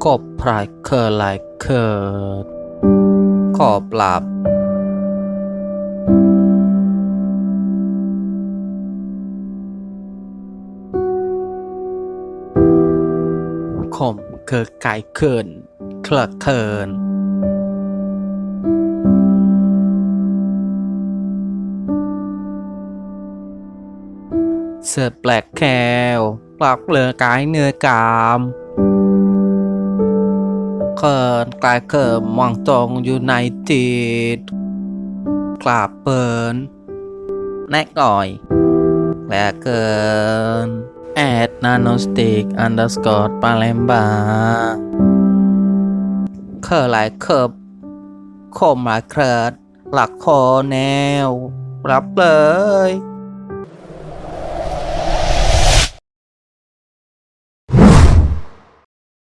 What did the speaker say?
กบพรายเคอลายเคิดกอบหลับข่มเคือไก่เขินเคลอะเคินเสือแปลกแควปลอกเลือกายเนื้อกามเคินกลายเคิมมองตรงอยู่ในติดกราบเปินแนกอ่อยแลเกินแอดนาโนสติกอันเดอร์สกอร์ปาเลมบาเคอหลายเคิบคมหลายเคิดหลักคอแนวรับเลย